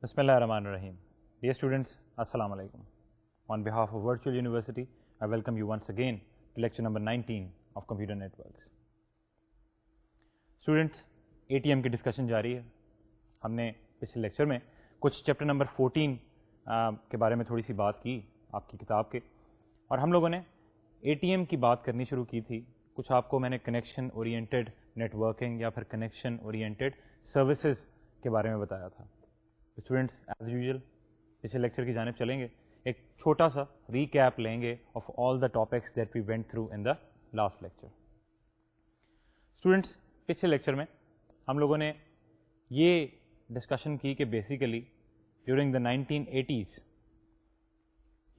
بسم اللہ الرحمن الرحیم. Dear students, Assalamu alaikum. On behalf of Virtual University, I welcome you once again to lecture number 19 of Computer Networks. Students, ATM کی discussion جاری ہے. ہم نے پچھلے لیکچر میں کچھ چیپٹر نمبر 14 کے بارے میں تھوڑی سی بات کی آپ کی کتاب کے, اور ہم لوگوں نے ATM کی بات کرنی شروع کی تھی. کچھ آپ کو میں نے کنیکشن اورینٹیڈ نیٹ ورکنگ یا پھر کنیکشن اورینٹیڈ سروسز کے بارے میں بتایا تھا. اسٹوڈنٹس ایز یوزول پچھلے لیکچر کی جانب چلیں گے, ایک چھوٹا سا ریکیپ لیں گے of all the topics that we went through in the last lecture. Students پچھلے لیکچر میں ہم لوگوں نے یہ ڈسکشن کی کہ basically during the 1980s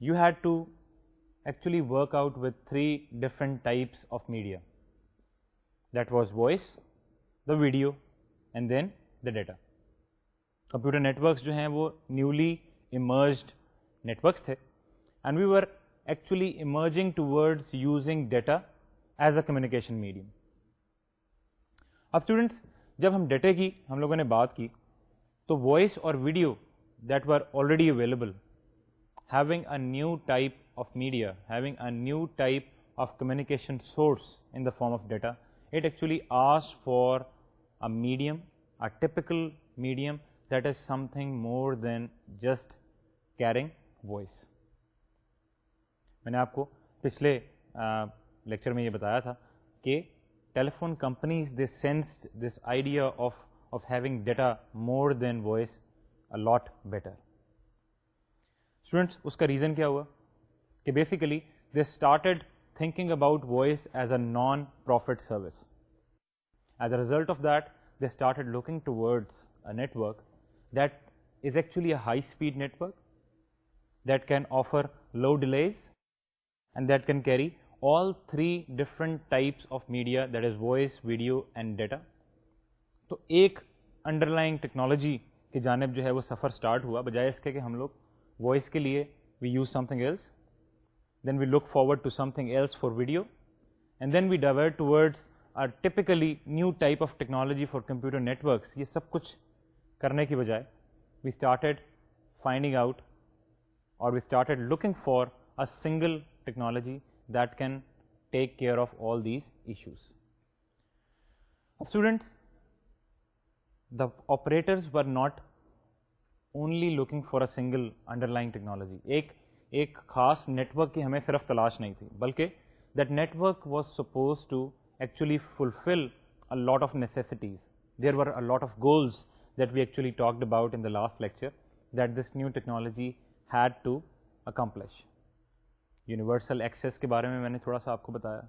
you had to actually work out with 3 different types of media. That was voice, the video and then the data. Computer networks جو ہیں وہ نیولی ایمرجڈ نیٹورکس تھے, and we were actually emerging towards using data as a communication medium. اب students جب ہم data کی ہم لوگوں نے بات کی تو وائس اور video that were already available, having a new type of media, having a new type of communication source in the form of data, it actually asks for a medium, a typical medium that is something more than just carrying voice. میں نے آپ کو پچھلے lecture میں یہ بتایا تھا کہ telephone companies they sensed this idea of having data more than voice a lot better. Students اس کا ریزن کیا ہوا کہ basically they started thinking about voice as a non-profit service. As a result of that, they started looking towards a network that is actually a high-speed network that can offer low delays and that can carry all 3 different types of media, that is voice, video and data. تو ایک انڈرلائنگ technology کی جانب جو ہے وہ سفر start ہوا, بجائے اس کے کہ ہم لوگ وائس کے لیے we use something else, then we look forward to something else for video, and then we divert towards a typically new type of technology for computer networks. یہ سب کچھ کرنے کی بجائے we started finding out or we started looking for a single technology that can take care of all these issues. Students, the operators were not only looking for a single underlying technology. ایک خاص net work کی ہمیں صرف تلاش نہیں تھی, بلکہ that network was supposed to actually fulfil a lot of necessities. There were a lot of goals that we actually talked about in the last lecture that this new technology had to accomplish. Universal access کے بارے میں نے تھوڑا سا آپ کو بتایا.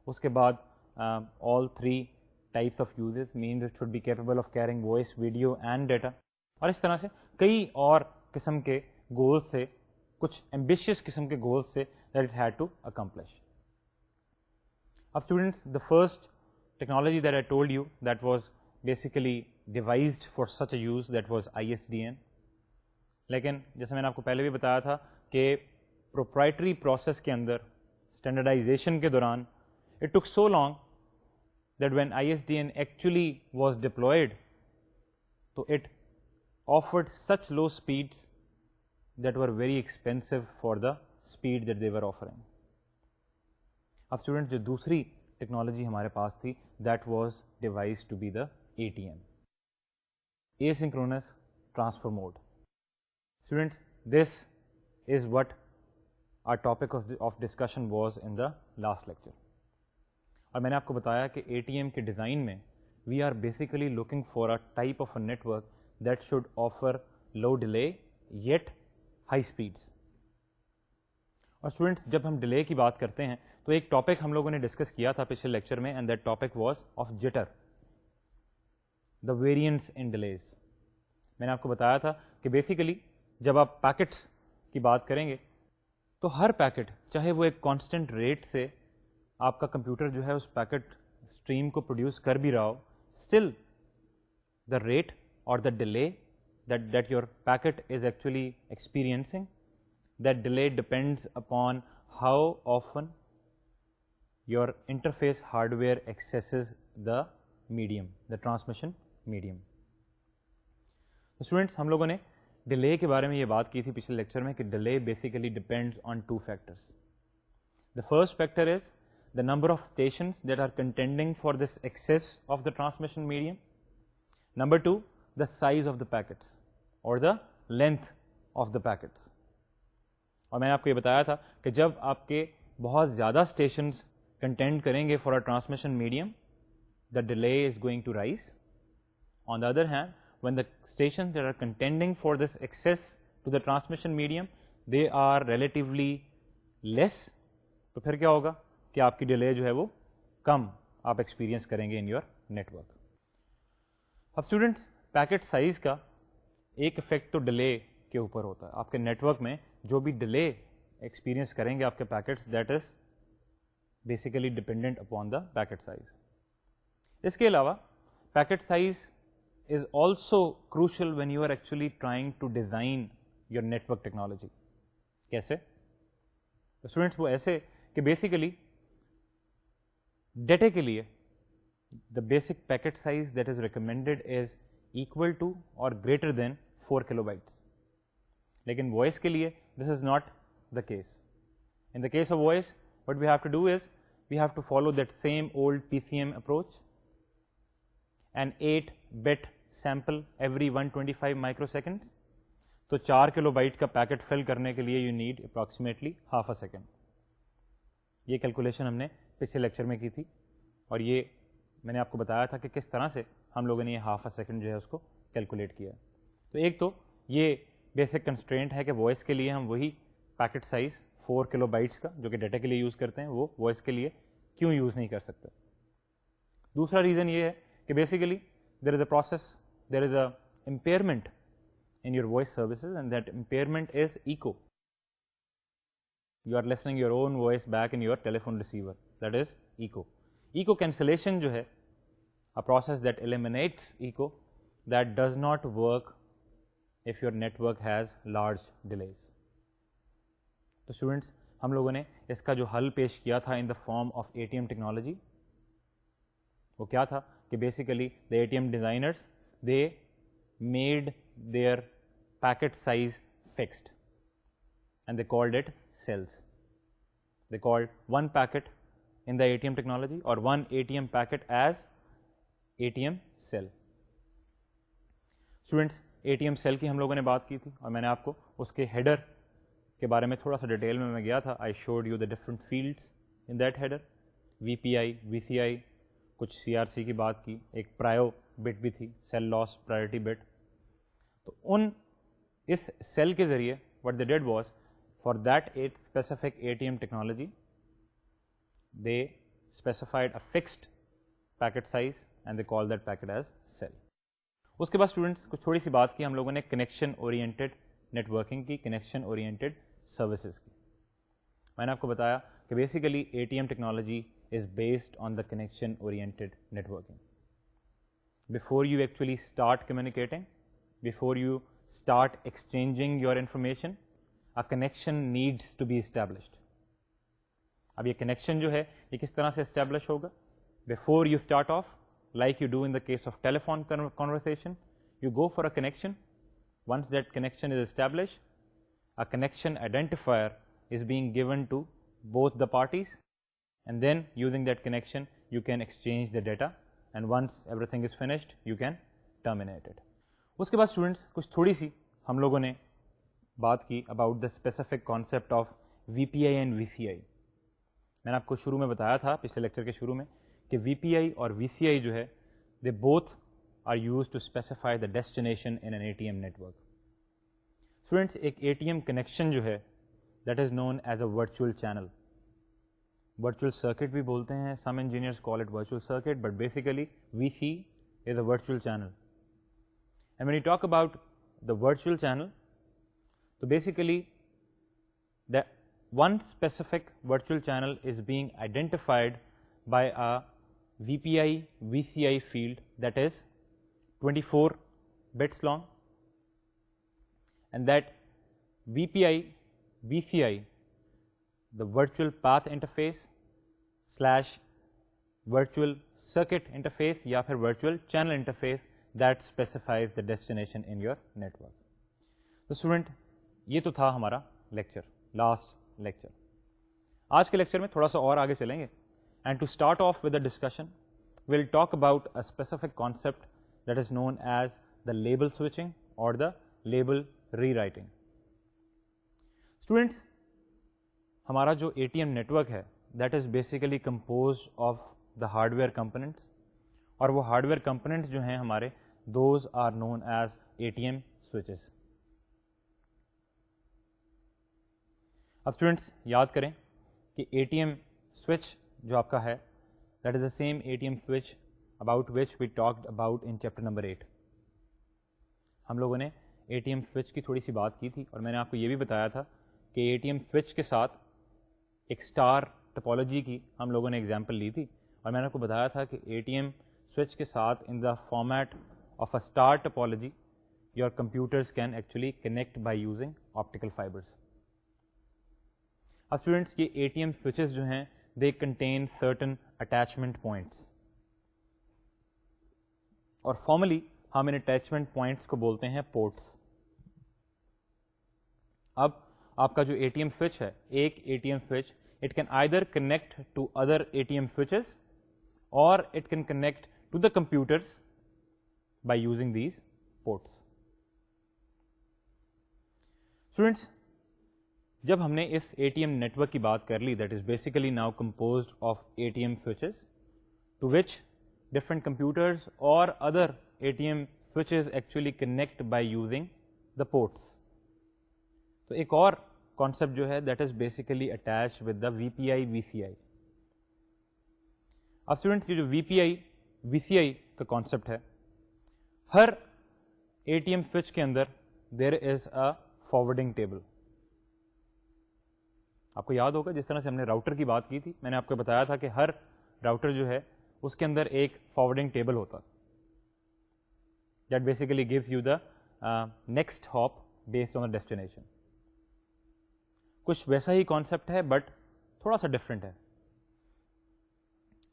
اس کے بعد آل 3 types of users means it should be capable of carrying voice, video and data. اور اس طرح سے کئی اور قسم کے گولز تھے, کچھ ایمبیشیس قسم کے گولز سے that it had to accomplish. اب students the first technology that I told you that was basically devised for such a use that was ISDN. لیکن جیسے میں نے آپ کو پہلے بھی بتایا تھا کہ پروپرائٹری پروسیس کے اندر اسٹینڈرڈائزیشن کے دوران it took so long that when ISDN actually was deployed تو it offered such low speeds that were very expensive for the speed that they were offering. اب اسٹوڈنٹ جو دوسری ٹیکنالوجی ہمارے پاس تھی that was devised to be the ATM, asynchronous transfer mode. Students, this is what our topic of discussion was in the last lecture. اور میں نے آپ کو بتایا کہ ATM کے ڈیزائن میں we are basically looking for a type of a network that should offer low delay yet high speeds. اور اسٹوڈنٹس جب ہم ڈیلے کی بات کرتے ہیں تو ایک ٹاپک ہم لوگوں نے ڈسکس کیا تھا پچھلے لیکچر میں, and that topic was of jitter, the variance in delays. میں نے آپ کو بتایا تھا کہ بیسیکلی جب آپ پیکٹس کی بات کریں گے تو ہر پیکٹ چاہے وہ ایک کانسٹنٹ ریٹ سے آپ کا کمپیوٹر جو ہے اس پیکٹ اسٹریم کو پروڈیوس کر بھی رہا ہو, اسٹل دا ریٹ اور the delay that your packet is actually experiencing, that delay depends upon how often your interface hardware accesses the medium, the transmission medium. Students ہم لوگوں نے ڈیلے کے بارے میں یہ بات کی تھی پچھلے لیکچر میں کہ delay basically depends on two factors. The first factor is the number of stations that are contending for this access of the transmission medium. Number 2, the size of the packets or the length of the packets. اور میں نے آپ کو یہ بتایا تھا کہ جب آپ کے بہت زیادہ اسٹیشنز کنٹینڈ کریں گے for a transmission medium, the delay is going to rise. On the other hand, when the stations that are contending for this access to the transmission medium, they are relatively less, تو پھر کیا ہوگا کہ آپ کی delay جو ہے وہ کم آپ ایکسپیرینس کریں گے ان یور نیٹورک. اب اسٹوڈنٹس, پیکٹ سائز کا ایک افیکٹ تو ڈیلے کے اوپر ہوتا ہے. آپ کے نیٹورک میں جو بھی ڈیلے ایکسپیرینس کریں گے آپ کے packets, that is basically dependent upon the packet size. اس کے علاوہ packet size is also crucial when you are actually trying to design your network technology. کیسے اسٹوڈنٹس؟ وہ ایسے کہ بیسیکلی ڈیٹا کے لیے the basic packet size that is recommended is equal to or greater than 4 kilobytes. لیکن voice کے لیے this is not the case. In the case of voice what we have to do is we have to follow that same old PCM approach. An 8 bit sample every 125 microseconds. تو 4 کلو byte کا packet فل کرنے کے لیے you need approximately half a second. یہ calculation ہم نے پچھلے lecture میں کی تھی, اور یہ میں نے آپ کو بتایا تھا کہ کس طرح سے ہم لوگوں نے یہ ہاف اے سیکنڈ جو ہے اس کو کیلکولیٹ کیا. تو ایک تو یہ بیسک کنسٹرینٹ ہے کہ وائس کے لیے ہم وہی پیکٹ سائز 4 کلو بائٹس کا جو کہ ڈیٹا کے لیے یوز کرتے ہیں وہ وائس کے لیے کیوں یوز نہیں کر سکتے. دوسرا ریزن یہ ہے کہ basically there is a process, there is a impairment in your voice services, and that impairment is echo. You are listening your own voice back in your telephone receiver, that is echo. Echo cancellation جو ہے a process that eliminates echo, that does not work if your network has large delays. تو students, ہم لوگوں نے اس کا جو حل پیش کیا تھا in the form of ATM technology, وہ کیا تھا کہ basically the ATM designers they made their packet size fixed and they called it cells. They called one packet in the ATM technology or one ATM packet as ATM cell. Students, ATM cell کی ہم لوگوں نے بات کی تھی اور میں نے آپ کو اس کے ہیڈر کے بارے میں تھوڑا سا ڈیٹیل میں گیا تھا. I showed you the different fields in that header, VPI, VCI, کچھ CRC کی بات کی, ایک پرائیو بٹ بھی تھی, سیل لاس پرائرٹی بٹ. تو ان اس سیل کے ذریعے what they did was for that specific ATM technology they specified a fixed packet size and they call that packet as cell. اس کے بعد اسٹوڈنٹس کچھ تھوڑی سی بات کی ہم لوگوں نے کنیکشن اورینٹیڈ نیٹورکنگ کی, کنیکشن اورینٹیڈ سروسز کی. میں نے آپ کو بتایا کہ basically ATM technology is based on the connection oriented networking. Before you actually start communicating, before you start exchanging your information, a connection needs to be established. اب یہ کنیکشن جو ہے یہ کس طرح سے اسٹیبلش ہوگا؟ Before you start off, like you do in the case of telephone conversation, you go for a connection. Once that connection is established, a connection identifier is being given to both the parties, and then using that connection you can exchange the data, and once everything is finished you can terminate it. اس کے بعد students کچھ تھوڑی سی ہم لوگوں نے بات کی about the specific concept of VPI and VCI. میں نے آپ کو شروع میں بتایا تھا پچھلے لیکچر کے شروع میں کہ VPI اور VCI جو ہے they both are used to specify the destination in an ATM network. Students, ایک ATM کنیکشن جو ہے that is known as a virtual channel. Virtual circuit بھی بولتے ہیں, some engineers call it virtual circuit, but basically VC is a virtual channel. And when you talk about the virtual channel, so basically the one specific virtual channel is being identified by a VPI VCI field that is 24 bits long, and that VPI VCI, the virtual path interface / virtual circuit interface یا پھر virtual channel interface that specifies the destination in your network. تو student یہ تو تھا ہمارا lecture, last lecture. آج کے lecture میں تھوڑا سا اور آگے چلیں گے. And to start off with the discussion we'll talk about a specific concept that is known as the label switching or the label rewriting. Students, ہمارا جو ATM نیٹورک ہے that is basically composed of the hardware components, اور وہ hardware components جو ہیں ہمارے those are known as ATM switches. اب students یاد کریں کہ ATM switch جو آپ کا ہے that is the same ATM switch about which we talked about in chapter number 8. ہم لوگوں نے ATM switch کی تھوڑی سی بات کی تھی اور میں نے آپ کو یہ بھی بتایا تھا کہ ATM switch کے ساتھ ایک اسٹار ٹپالوجی کی ہم لوگوں نے ایگزامپل لی تھی، اور میں نے آپ کو بتایا تھا کہ ATM switch کے ساتھ in the format of a star topology your computers can actually connect by using optical fibers. اب اسٹوڈینٹس یہ ATM switches جو ہیں they contain certain attachment points, اور فارملی ہم ان اٹیچمنٹ پوائنٹس کو بولتے ہیں پورٹس. اب آپ کا جو ATM switch ہے، ایک ATM switch it can either connect to other ATM switches or it can connect to the computers by using these ports. Students, جب ہم نے اس ATM نیٹورک کی بات کر لی that is basically now composed of ATM switches to which different computers or other ATM switches actually connect by using the ports. تو ایک اور concept جو ہے that is basically attached with the VPI VCI. اب students یہ جو VPI VCI کا concept ہے، ہر ATM switch کے اندر there is a forwarding table. آپ کو یاد ہوگا جس طرح سے ہم نے راؤٹر کی بات کی تھی، میں نے آپ کو بتایا تھا کہ ہر راؤٹر جو ہے اس کے اندر ایک فارورڈنگ ٹیبل ہوتا that basically gives you the next hop based on the destination. کچھ ویسا ہی کانسیپٹ ہے بٹ تھوڑا سا ڈفرینٹ ہے.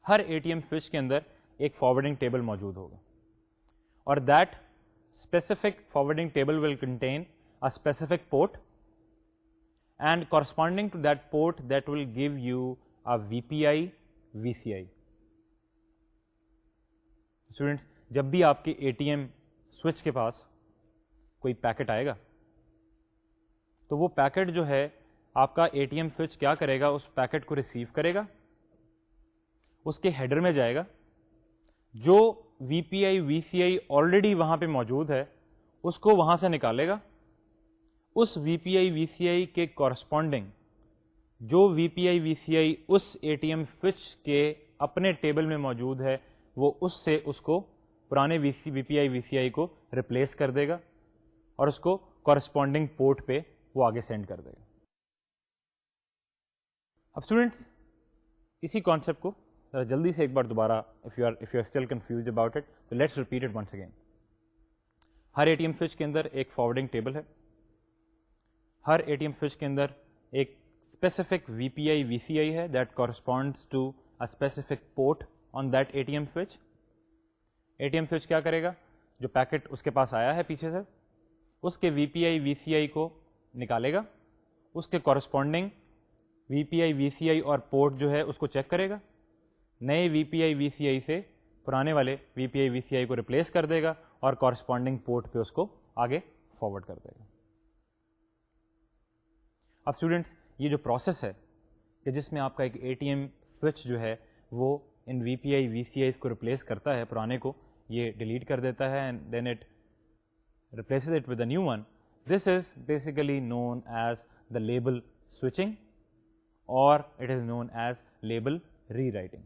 ہر ATM سوئچ کے اندر ایک فارورڈنگ ٹیبل موجود ہوگا، اور that specific forwarding table will contain a specific port and corresponding to that port that will give you a VPI VCI. Students, جب بھی آپ کے ATM switch کے پاس کوئی پیکٹ آئے گا تو وہ پیکٹ جو ہے آپ کا ATM switch کیا کرے گا، اس پیکٹ کو ریسیو کرے گا، اس کے ہیڈر میں جائے گا، جو VPI VCI آلریڈی وہاں پہ موجود ہے اس کو وہاں سے نکالے گا، اس VPI VCI کے کورسپونڈنگ جو VPI VCI اس ATM سوئچ کے اپنے ٹیبل میں موجود ہے وہ اس سے اس کو پرانے VPI VCI کو ریپلیس کر دے گا اور اس کو کورسپونڈنگ پورٹ پہ وہ آگے سینڈ کر دے گا. اب اسٹوڈینٹس اسی کانسیپٹ کو جلدی سے ایک بار دوبارہ if you are still confused about it so let's repeat it once again. Hare ATM switch کے اندر ایک فارورڈنگ ٹیبل ہے، ہر ATM سوئچ کے اندر ایک اسپیسیفک VPI VCI ہے that corresponds to a specific port on that ATM switch. ATM switch کیا کرے گا، جو پیکٹ اس کے پاس آیا ہے پیچھے سے اس کے VPI VCI کو نکالے گا، اس کے کورسپونڈنگ VPI VCI اور پورٹ جو ہے اس کو چیک کرے گا، نئے VPI VCI سے پرانے والے VPI VCI کو ریپلیس کر دے گا اور کورسپونڈنگ پورٹ پہ اس کو آگے فارورڈ کر دے گا. اب اسٹوڈینٹس یہ جو پروسیس ہے کہ جس میں آپ کا ایک ATM سوئچ جو ہے وہ ان VPI VCIs کو ریپلیس کرتا ہے، پرانے کو یہ ڈیلیٹ کر دیتا ہے and then it replaces it with a new one, this is basically known as the label switching اور it is known as label rewriting.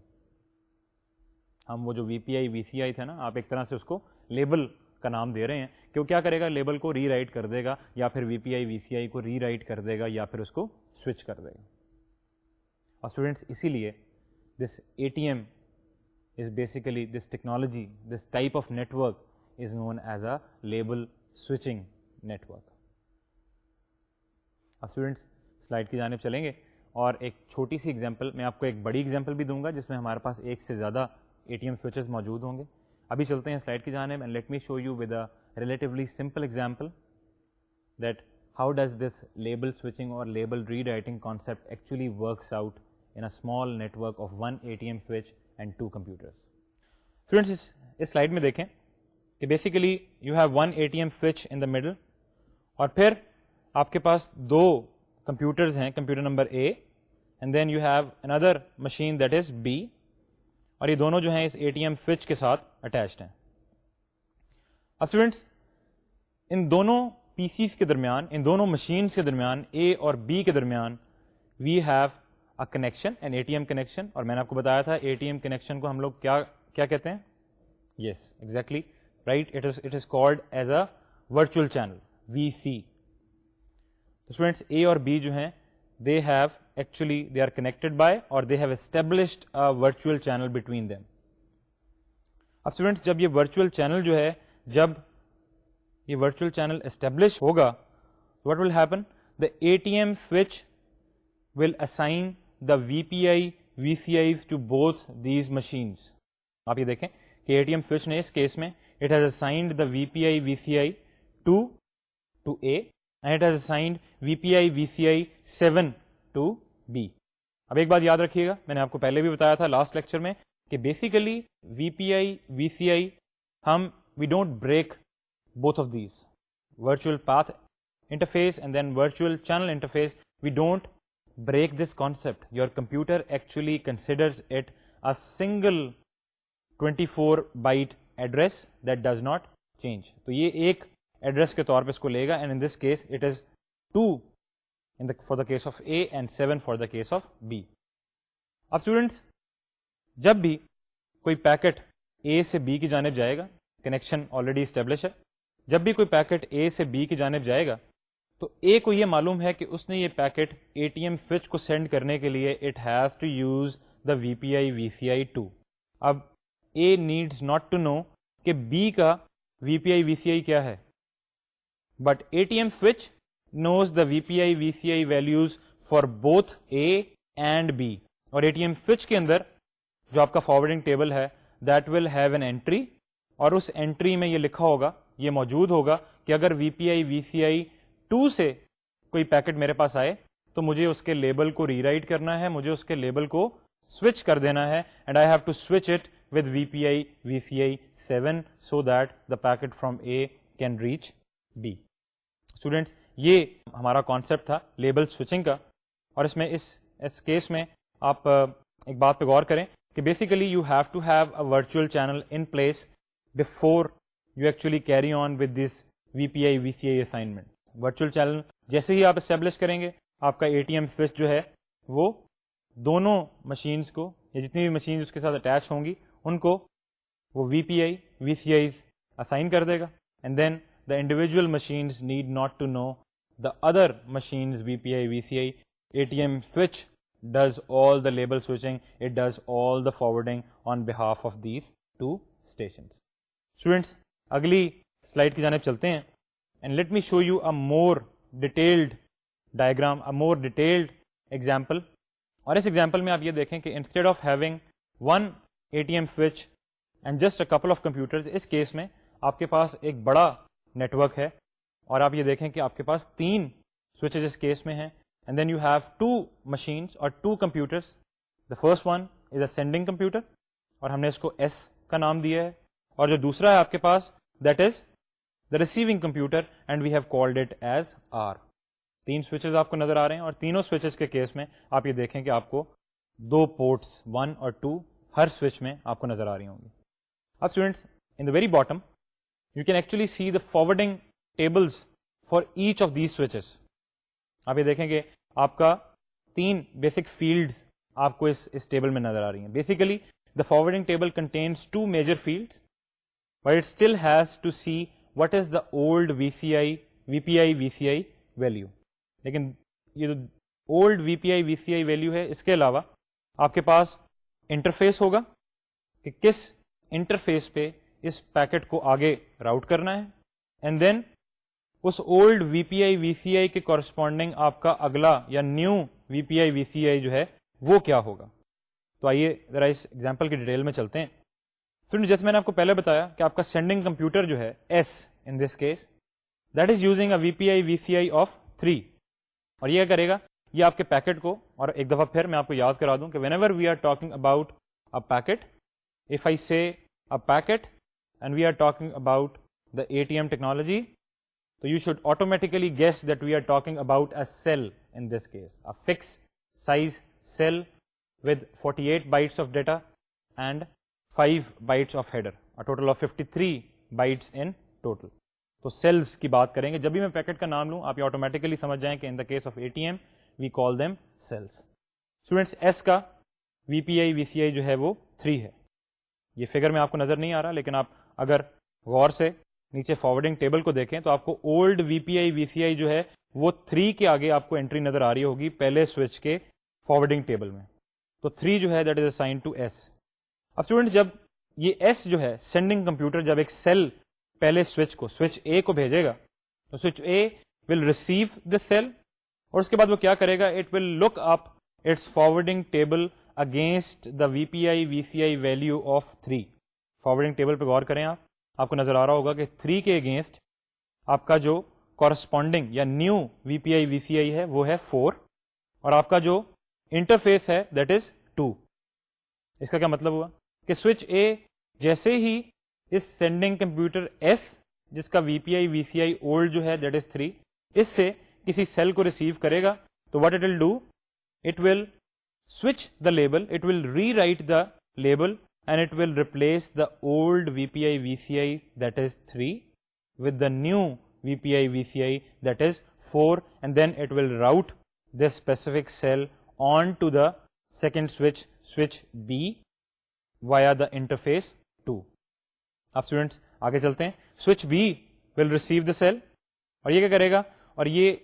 ہم وہ جو VPI VCI تھا نا، آپ ایک طرح سے اس کو لیبل کا نام دے رہے ہیں کہ وہ کیا کرے گا، لیبل کو ری رائٹ کر دے گا یا پھر VPI VCI کو ری رائٹ کر دے گا یا پھر اس کو سوئچ کر دے گا. اور اسٹوڈینٹس اسی لیے this ATM is basically this technology, this type of network is known as a label switching network. اب اسٹوڈینٹس سلائڈ کی جانب چلیں گے اور ایک چھوٹی سی ایگزامپل، میں آپ کو ایک بڑی ایگزامپل بھی دوں گا جس میں ہمارے پاس ایک سے زیادہ ATM سوئچز موجود ہوں گے. ابھی چلتے ہیں سلائڈ کی جانب and let me show you with a relatively simple example that how does this label switching or label rewriting concept actually works out in a small network of one ATM switch and two computers. Students, اس slide میں دیکھیں کہ basically you have one ATM switch in the middle اور پھر آپ کے پاس دو computers ہیں, computer number A and then you have another machine that is B, اور یہ دونوں جو ہیں اس ATM switch کے ساتھ اٹیچڈ ہیں. اب اسٹوڈینٹس ان دونوں پی سیز کے درمیان, ان دونوں مشینس کے درمیان, اے اور بی کے درمیان we have a connection, an A T M connection. اور میں نے آپ کو بتایا تھا اے ٹی ایم کنیکشن کو ہم لوگ کیا کہتے ہیں؟ Yes exactly right, it is called as a virtual channel, V C. Students A اور بی جو ہیں they have actually they are connected by or they have established a virtual channel between them. اب students جب یہ virtual channel جو ہے, جب یہ ورچوئل چینل اسٹیبلش ہوگا, what will happen? The ATM switch will assign the VPI VCIs to both these machines. آپ یہ دیکھیں کہ ATM switch نے اس کیس میں it has assigned the VPI VCI to A and it has assigned VPI VCI 7 to B. اب ایک بات یاد رکھیے گا, میں نے آپ کو پہلے بھی بتایا تھا لاسٹ لیکچر میں کہ بیسیکلی VPI VCI ہم we don't break both of these, virtual path interface and then virtual channel interface, we don't break this concept. Your computer actually considers it a single 24 byte address that does not change. تو یہ ایک address کے طور پہ اس کو لے گا, and in this case it is 2 for the case of A and 7 for the case of B. اب اسٹوڈینٹس جب بھی کوئی پیکٹ اے سے بی کی جانب جائے گا, کنیکشن آلریڈی اسٹیبلش ہے, جب بھی کوئی پیکٹ اے سے بی کی جانب جائے گا تو اے کو یہ معلوم ہے کہ اس نے یہ packet A T M switch کو سینڈ کرنے کے لیے it has to use the V P I V C I 2. اب A needs not to know کہ بی کا وی پی آئی وی سی آئی کیا ہے, but ATM switch knows the VPI VCI values for both A and B. اور ATM switch کے اندر جو آپ کا فارورڈنگ ٹیبل ہے that will have an entry, اور اس انٹری میں یہ لکھا ہوگا, یہ موجود ہوگا کہ اگر VPI VCI 2 سے کوئی پیکٹ میرے پاس آئے تو مجھے اس کے لیبل کو ری رائٹ کرنا ہے, مجھے اس کے لیبل کو سوئچ کر دینا ہے, and I have to switch it with VPI VCI 7 so that the packet from A can reach B. Students یہ ہمارا کانسیپٹ تھا لیبل سوئچنگ کا, اور اس میں اس کیس میں آپ ایک بات پہ غور کریں کہ basically you have to have a virtual channel in place before you actually carry on with this V P I V C I assignment. Virtual channel جیسے ہی آپ اسٹیبلش کریں گے, آپ کا اے ٹی ایم سوئچ جو ہے وہ دونوں مشینس کو, یا جتنی بھی مشینز اس کے ساتھ اٹیچ ہوں گی ان کو وہ وی P I V C Is assign کر دے گا, and then the individual machines need not to know the other machines VPI VCI. ATM switch does all the label switching, it does all the forwarding on behalf of these two stations. Students, اگلی slide کی جانب چلتے ہیں, and let me show you a more detailed diagram, a more detailed example. اور اس example میں آپ یہ دیکھیں کہ instead of having one ATM switch and just a couple of computers, اس کیس میں آپ کے پاس ایک بڑا نیٹورک ہے, اور آپ یہ دیکھیں کہ آپ کے پاس 3 سوئچز اس کیس میں ہیں, and then you have 2 machines اور 2 computers. The first one is a sending computer, اور ہم نے اس کو ایس کا نام دیا ہے, اور جو دوسرا ہے آپ کے پاس that is the receiving computer, and we have called it as R. 3 switches آپ کو نظر آ رہے ہیں, اور تینوں سوئچز کے کیس میں آپ یہ دیکھیں کہ آپ کو 2 پورٹس 1 اور 2 ہر سوئچ میں آپ کو نظر آ رہی ہوں گی. اب students in the very bottom you can actually see the forwarding tables for each of these switches. آپ یہ دیکھیں کہ آپ کا 3 بیسک فیلڈز آپ کو اس ٹیبل میں نظر آ رہی ہیں. Basically the forwarding table contains 2 major fields, but it still has to see what is the old VPI VCI value. لیکن یہ جو old VPI VCI value ہے, اس کے علاوہ آپ کے پاس انٹرفیس ہوگا کہ کس انٹرفیس پہ اس پیکٹ کو آگے راؤٹ کرنا ہے, and then us old we P I V C آئی کے کورسپونڈنگ آپ کا اگلا یا new we P I V C آئی جو ہے وہ کیا ہوگا. تو آئیے ذرا اس ایگزامپل کی ڈیٹیل میں چلتے ہیں. پھر جیسے میں نے آپ کو پہلے بتایا کہ آپ کا سینڈنگ کمپیوٹر جو ہے S in this case, that is using a VPI VCI of 3. اور یہ کرے گا, یہ آپ کے پیکٹ کو, اور ایک دفعہ پھر میں آپ کو یاد کرا دوں کہ whenever we are talking about a packet, if I say a packet and we are talking about the ATM technology, so you should automatically guess that we are talking about a cell in this case, a fixed size cell with 48 bytes of data and 5 bytes of header, a total of 53 bytes in total. تو sales کی بات کریں گے, جب بھی میں packet کا نام لوں آپ یہ آٹومیٹکلی سمجھ جائیں کہ in the case of ATM we call them cells. Students S کا VPI VCI جو ہے وہ 3 ہے. یہ فگر میں آپ کو نظر نہیں آ رہا, لیکن آپ اگر غور سے نیچے فارورڈنگ ٹیبل کو دیکھیں تو آپ کو اولڈ VPI VCI جو ہے وہ 3 کے آگے آپ کو انٹری نظر آ رہی ہوگی پہلے سوئچ کے فارورڈنگ ٹیبل میں. تو 3 جو ہے that is assign to S. اب اسٹوڈنٹ جب یہ ایس جو ہے سینڈنگ کمپیوٹر جب ایک سیل پہلے سوئچ کو سوئچ اے کو بھیجے گا تو switch A will receive the cell, اور اس کے بعد وہ کیا کرے گا, it will look up its forwarding table against the VPI VCI value of 3. Forwarding table پہ غور کریں, آپ کو نظر آ رہا ہوگا کہ 3 کے اگینسٹ آپ کا جو کورسپونڈنگ یا نیو VPI VCI ہے وہ ہے 4, اور آپ کا جو انٹرفیس ہے دیٹ از 2. اس کا کیا مطلب ہوا کہ سوئچ اے جیسے ہی اس سینڈنگ کمپیوٹر ایس جس کا VPI VCI اولڈ جو ہے دیٹ از 3 اس سے کسی سیل کو ریسیو کرے گا تو what it will do, it will switch the label, it will rewrite the label and it will replace the old VPI VCI that is 3 with the new VPI VCI that is 4, and then it will route this specific cell on to the second switch B via the interface 2. آپ students آگے چلتے ہیں. Switch B will receive the cell, اور یہ کیا کرے گا, اور یہ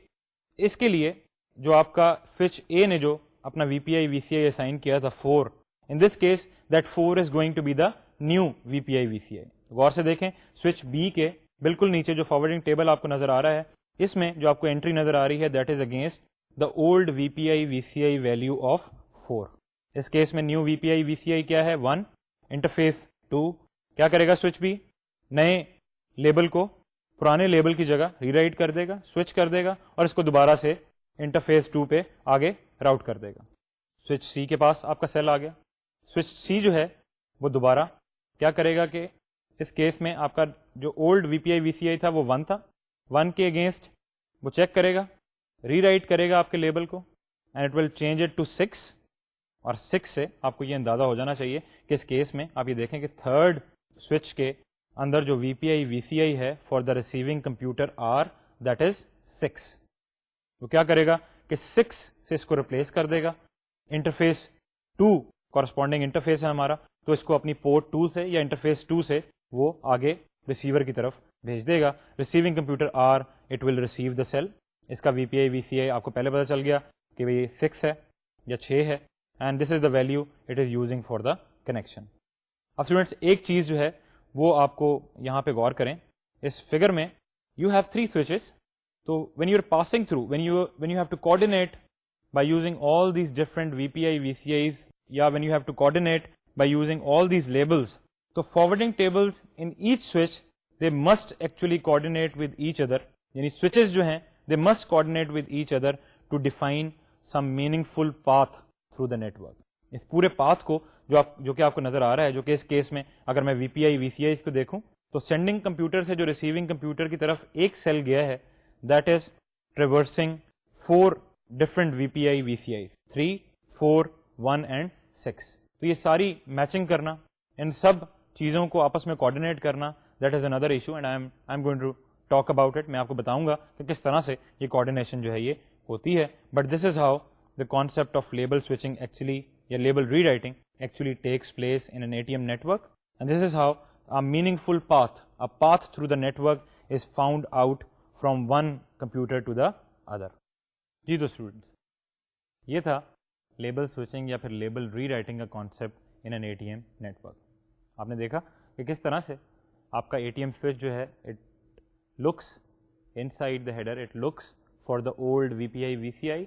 اس کے لیے جو آپ کا سوئچ اے نے جو اپنا VPI VCI اسائن کیا تھا 4, in this case that 4 is going to be the new VPI VCI. غور سے دیکھیں سوئچ بی کے بالکل نیچے جو فارورڈنگ ٹیبل آپ کو نظر آ رہا ہے اس میں جو آپ کو انٹری نظر آ رہی ہے that is against the old VPI VCI value of 4. اس کیس میں نیو VPI VCI کیا ہے 1, انٹرفیس 2. کیا کرے گا سوئچ بی, نئے لیبل کو پرانے لیبل کی جگہ ری رائٹ کر دے گا, سوئچ کر دے گا, اور اس کو دوبارہ سے انٹرفیس 2 پہ آگے راؤٹ کر دے گا. سوئچ سی کے پاس آپ کا سیل آ گیا. سوئچ سی جو ہے وہ دوبارہ کیا کرے گا کہ اس کیس میں آپ کا جو اولڈ VPI VCI تھا وہ 1 تھا, 1 کے اگینسٹ وہ چیک کرے گا, ری رائٹ کرے گا آپ کے لیبل کو, and it will change it to 6, اور 6 سے آپ کو یہ اندازہ ہو جانا چاہیے کہ اس کیس میں آپ یہ دیکھیں کہ تھرڈ سوئچ کے اندر جو VPI VCI ہے for the receiving computer are that is 6. وہ کیا کرے گا کہ 6 سے اس کو ریپلیس کر دے گا. انٹرفیس 2 کورسپونڈنگ انٹرفیس ہے ہمارا, تو اس کو اپنی پورٹ 2 سے یا انٹرفیس 2 سے وہ آگے ریسیور کی طرف بھیج دے گا. Receiving computer R it will receive the cell. اس کا VPI VCI آپ کو پہلے پتا چل گیا کہ یہ 6 ہے یا 6 ہے, and this is the value it is using for the connection. اب اسٹوڈینٹس ایک چیز جو ہے وہ آپ کو یہاں پہ غور کریں, اس فگر میں یو ہیو 3 سوئچز, تو when you are passing through when you have to coordinate by using all these different VPI VCIs, یا when you have to coordinate by using all these labels, تو forwarding tables in each switch they must actually coordinate with each other, یعنی switches جو ہیں they must coordinate with each other to define some meaningful path through the network. اس پورے path کو جو کہ آپ کو نظر آ رہا ہے, جو کہ اس کیس میں اگر میں VPI VCI کو دیکھوں تو سینڈنگ کمپیوٹر سے جو ریسیونگ کمپیوٹر کی طرف ایک سیل گیا ہے that is traversing 4 different VPI VCIs 3, 4, 1 and 6. تو یہ ساری میچنگ کرنا, ان سب چیزوں کو آپس میں کوآرڈینیٹ کرنا, that is another issue, and I'm going to talk about it. میں آپ کو بتاؤں گا کہ کس طرح سے یہ کوآرڈینیشن جو ہے یہ ہوتی ہے. But this is how the concept of label switching actually یا label rewriting actually takes place in an ATM network, and this is how a meaningful path, a path through the network is found out from one computer to the other. جی تو students یہ تھا label switching یا پھر label ری writing کا concept in an ATM network. آپ نے دیکھا کہ کس طرح سے آپ کا ATM سوئچ جو ہے it looks in side the header, it looks for the old VPI VCI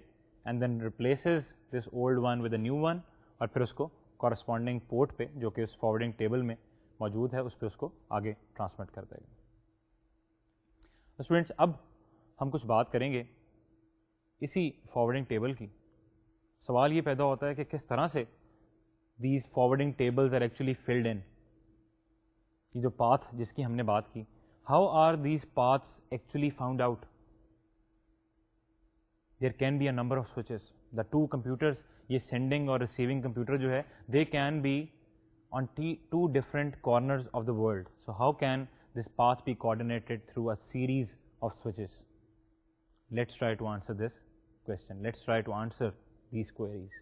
and then replaces this old one with a new one, اور پھر اس کو کورسپونڈنگ پورٹ پہ جو کہ اس فارورڈنگ ٹیبل میں موجود ہے اس پہ اس کو آگے ٹرانسمٹ کر دے گا. اسٹوڈینٹس اب ہم کچھ بات کریں گے اسی فارورڈنگ ٹیبل کی. سوال یہ پیدا ہوتا ہے کہ کس طرح سے these forwarding tables are actually filled in. یہ جو پاتھ جس کی ہم نے بات کی, how are these paths actually found out. There can be a number of switches. The two computers, یہ سینڈنگ اور ریسیونگ کمپیوٹر جو ہے, they can be on two different corners of the world. So how can this path be coordinated through a series of switches? Let's try to answer this question. Let's try to answer these queries.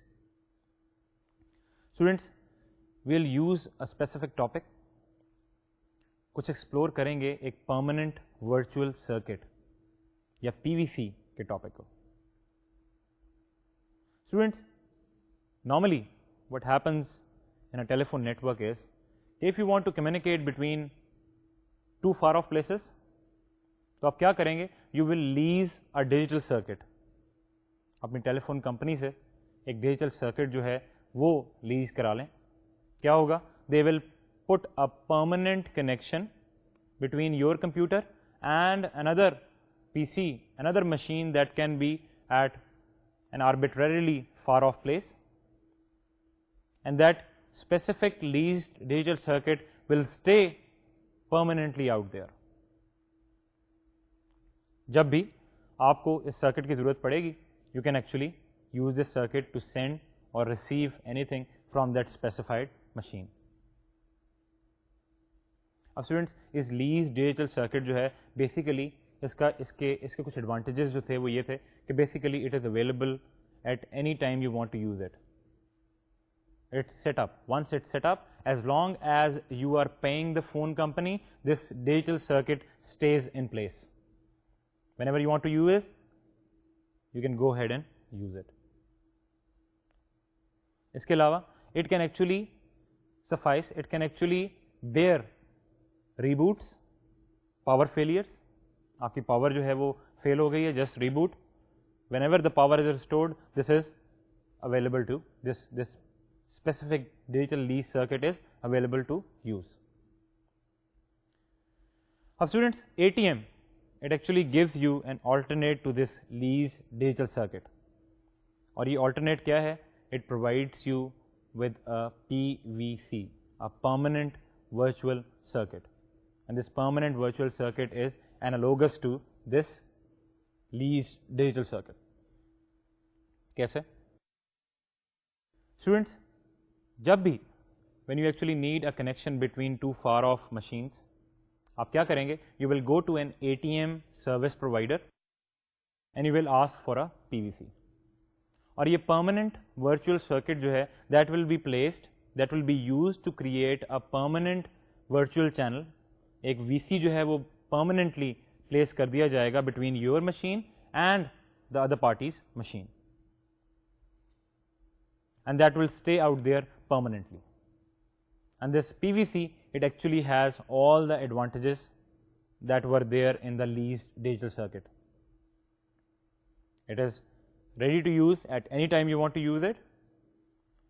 Students, we'll use a specific topic. کچھ explore کریں گے ایک permanent virtual circuit یا پی وی سی کے topic کو. Students, normally what happens in a telephone network is if you want to communicate between two far off places, تو آپ کیا کریں گے, you will lease a digital circuit. اپنی ٹیلی فون کمپنی سے ایک ڈیجیٹل سرکٹ جو ہے وہ لیز کرا لیں. کیا ہوگا, they will put a permanent connection between your computer and another P C, another machine that can be at an arbitrarily far off place, and that specific leased digital circuit will stay permanently out there. جب بھی آپ کو اس circuit کی ضرورت پڑے گی, you can actually use this circuit to send or receive anything from that specified machine. اب students, اس lease digital circuit جو ہے بیسیکلی اس کے کچھ ایڈوانٹیجز جو تھے وہ یہ تھے کہ basically it is available at any time you want to use it. It's set up. Once it's set up, as long as you are paying the phone company, this digital circuit stays in place. Whenever you want to use it, you can go ahead and use it. اس کے علاوہ it can actually suffice, it can actually bear reboots, power failures. آپ کی power جو ہے وہ فیل ہو گئی ہے, just reboot. Whenever the power is restored, this is available to this specific digital lease circuit is available to use. Now students, ATM, it actually gives you an alternate to this lease digital circuit. اور یہ alternate کیا ہے, it provides you with a PVC, a permanent virtual circuit. And this permanent virtual circuit is analogous to this leased digital circuit. کیسے؟ Students, جب بھی when you actually need a connection between two far off machines, آپ کیا کریں گے, you will go to an ATM service provider and you will ask for a PVC. اور یہ permanent virtual circuit جو ہے that will be used to create a permanent virtual channel. ایک VC جو ہے وہ permanently place کر دیا جائے گا between your machine and the other party's machine. And that will stay out there permanently. And this PVC, it actually has all the advantages that were there in the leased digital circuit. It is ready to use at any time you want to use it.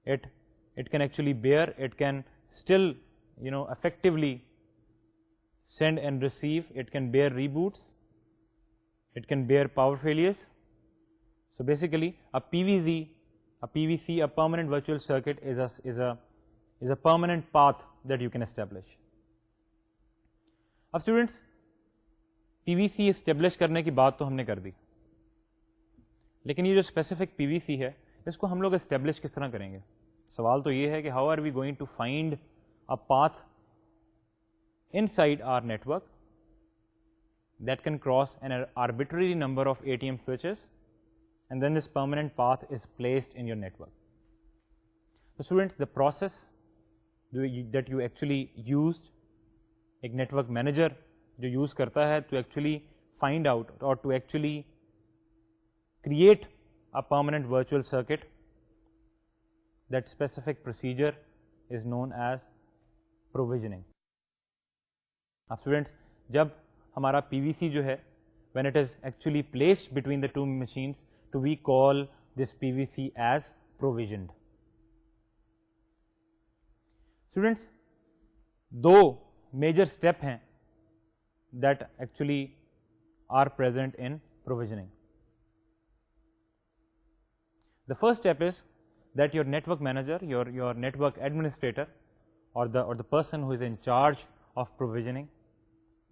It can actually bear, it can still, effectively send and receive. It can bear reboots. It can bear power failures. So basically, a PVC, a permanent virtual circuit is a permanent path that you can establish. اب students, P وی سی establish کرنے کی بات تو ہم نے کر دی, لیکن یہ جو اسپیسیفک پی وی سی ہے اس کو ہم لوگ اسٹیبلش کس طرح کریں گے؟ سوال تو یہ ہے کہ how are we going to find a path inside our network that can cross an arbitrary number of ATM switches, and then this permanent path is placed in your network. So students, the process that you actually use, ایک network manager جو use کرتا ہے to actually find out or to actually create a permanent virtual circuit, that specific procedure is known as provisioning. اب students, جب ہمارا PVC جو ہے when it is actually placed between the two machines, to we call this PVC as provisioned. Students, do major step ہیں that actually are present in provisioning. The first step is that your network manager, your network administrator, or the person who is in charge of provisioning,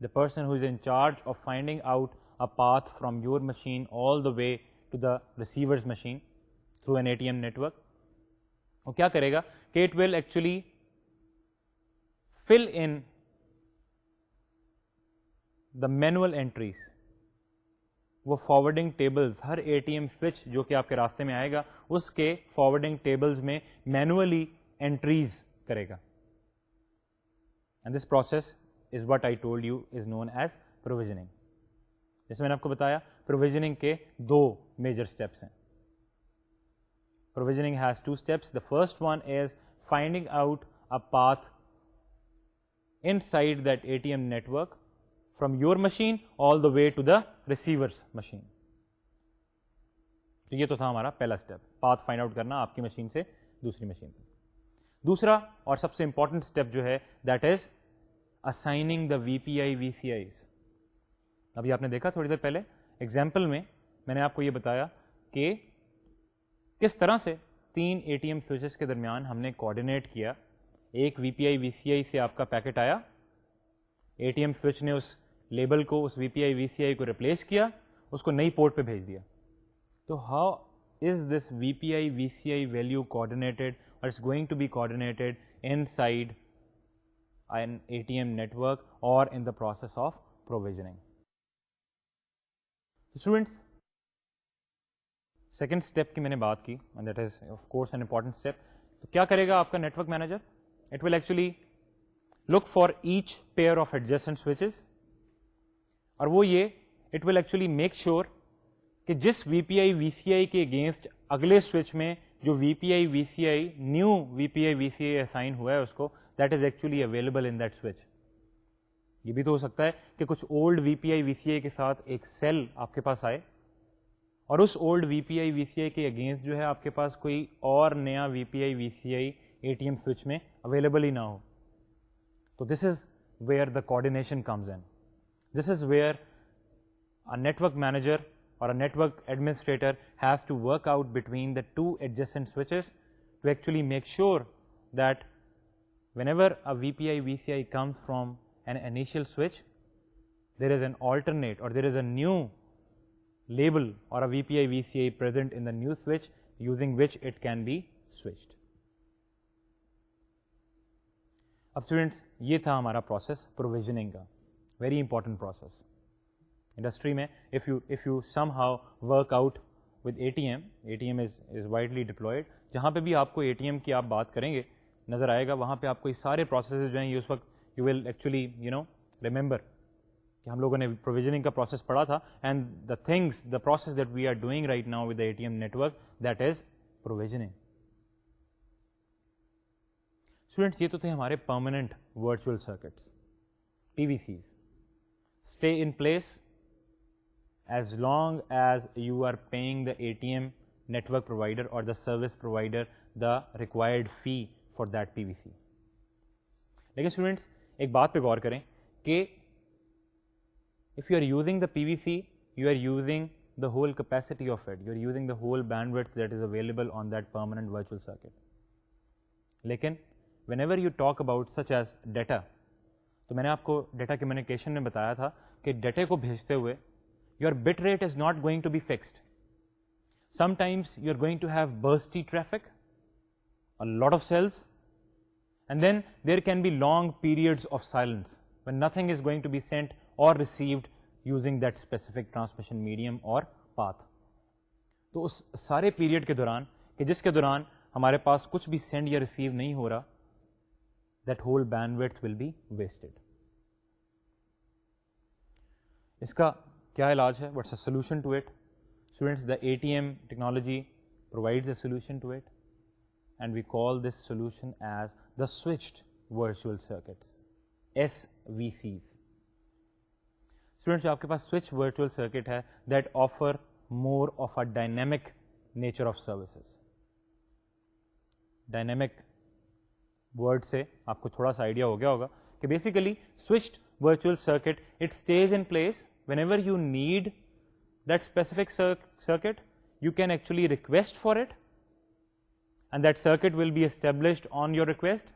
the person who is in charge of finding out a path from your machine all the way to the receiver's machine through an ATM network, وہ کیا کرے گا کہ it will actually fill in the manual entries. وہ forwarding tables, ہر A T M switch جو کہ آپ کے راستے میں آئے گا اس کے فارورڈنگ ٹیبلز میں مینولی انٹریز کرے گا. And this process is what I told you is known as provisioning. جیسے میں نے آپ کو بتایا پروویژننگ کے دو میجر اسٹیپس ہیں. Provisioning has two steps. The first one is finding out a path inside that ATM network from your machine all the way to the receiver's machine. تو یہ تو تھا ہمارا پہلا اسٹیپ، پاتھ فائنڈ آؤٹ کرنا آپ کی مشین سے دوسری مشین تک. دوسرا اور سب سے امپورٹنٹ اسٹیپ جو ہے that is assigning the VPI VCIs. ابھی آپ نے دیکھا تھوڑی دیر پہلے ایگزامپل میں میں نے آپ کو یہ بتایا کہ کس طرح سے تین اے ٹی ایم سوئچز کے درمیان ہم نے کوآرڈینیٹ کیا. ایک وی پی آئی وی سی آئی سے آپ کا پیکٹ آیا، اے ٹی ایم سوئچ نے اس لیبل کو، اس وی پی آئی وی سی آئی کو ریپلیس کیا، اس کو نئی پورٹ پہ بھیج دیا. تو how is this V P I V C I value coordinated اور it's going to be coordinated inside an A T M network اور in the process of provisioning. Students, second step کی میں نے بات کی and that is of course an important step. تو کیا کرے گا آپ کا network manager? It will actually look for each pair of adjacent switches, اور وہ یہ it will actually make sure کہ جس وی پی آئی وی سی آئی کے اگینسٹ اگلے سوئچ میں جو وی P I V C I knew we P I V C I assign ہوا ہے اس کو، that is actually available in that switch. یہ بھی تو ہو سکتا ہے کہ کچھ old we P I V C آئی کے ساتھ ایک سیل آپ کے پاس آئے اور اس old we P I V C آئی کے اگینسٹ جو ہے آپ کے پاس کوئی اور نیا V P I V C I A T M switch میں اویلیبل ہی نہ ہو. تو this is where the coordination comes in. This is where a network manager or a network administrator has to work out between the two adjacent switches to actually make sure that whenever a VPI VCI comes from an initial switch, there is an alternate or there is a new label or a VPI VCI present in the new switch using which it can be switched. اب students یہ تھا ہمارا process provisioning کا، very important process. Industry میں if you somehow work out with ATM is widely deployed. جہاں پہ بھی آپ کو ATM کی آپ بات کریں گے نظر آئے گا، وہاں پہ آپ کو یہ سارے پروسیسز جو ہیں یہ اس وقت you will actually remember کہ ہم لوگوں نے پروویژننگ کا پروسیس پڑھا تھا. And the process that we are doing right now with the ATM network, that is provisioning. Students یہ تو تھے ہمارے permanent virtual circuits, P V Cs. Stay in place as long as you are paying the ATM network provider or the service provider the required fee for that PVC. لیکن students ایک بات پہ غور کریں کہ if you are using the PVC, you are using the whole capacity of it, you are using the whole bandwidth that is available on that permanent virtual circuit. لیکن whenever you talk about such as data, تو میں نے آپ کو data communication میں بتایا تھا کہ ڈیٹا کو بھیجتے ہوئے your bit rate is not going to be fixed. Sometimes you're going to have bursty traffic, a lot of cells, and then there can be long periods of silence when nothing is going to be sent or received using that specific transmission medium or path. تو اس سارے period کے دوران کہ جس کے دوران ہمارے پاس کچھ بھی سینڈ یا ریسیو نہیں ہو رہا، that whole bandwidth will be wasted. اس کا کیا علاج ہے؟ What's a solution to it? Students, the ATM technology provides a solution to it and we call this solution as the switched virtual circuits, SVCs. Students, آپ کے پاس switch virtual circuit ہے that offer more of a dynamic nature of services. Dynamic word سے آپ کو تھوڑا سا idea ہو گیا ہوگا کہ basically switched virtual circuit it stays in place whenever you need that specific circuit, you can actually request for it, and that circuit will be established on your request.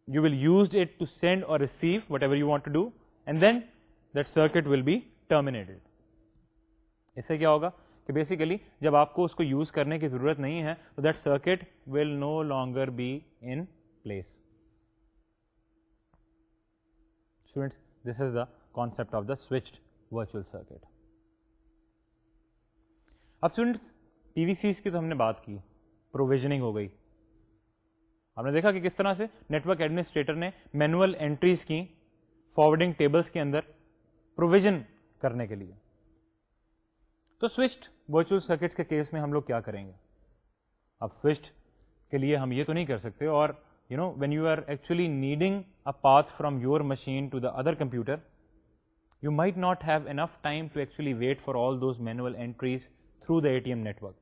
You will use it to send or receive whatever you want to do, and then that circuit will be terminated. اس سے کیا ہوگا کہ basically جب آپ کو اس کو use کرنے کی ضرورت نہیں ہے تو that circuit will no longer be in place. Students, this is the concept of the switched virtual circuit. اب اسٹوڈینٹس, پی وی سیز کی تو ہم نے بات کی, پروویژننگ ہو گئی. ہم نے دیکھا کہ کس طرح سے نیٹورک ایڈمنسٹریٹر نے مینوئل انٹریز کی فارورڈنگ ٹیبلز کے اندر پروویژن کرنے کے لیے. تو سوئچڈ ورچوئل سرکٹس کے کیس میں ہم لوگ کیا کریں گے؟ اب سوئچڈ کے لیے ہم یہ تو نہیں کر سکتے, اور when you are actually needing a path from your machine to the other computer, you might not have enough time to actually wait for all those manual entries through the ATM network.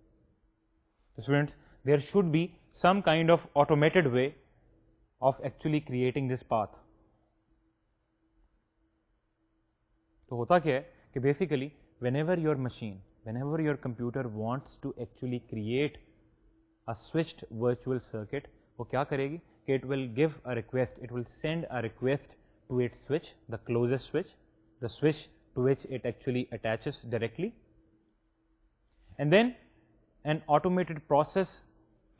Students, there should be some kind of automated way of actually creating this path. تو ہوتا کیا ہے کہ basically whenever your machine, whenever your computer wants to actually create a switched virtual circuit, وہ کیا کرے گی کہ it will give a request, it will send a request to its switch, the closest switch, the switch to which it actually attaches directly, and then an automated process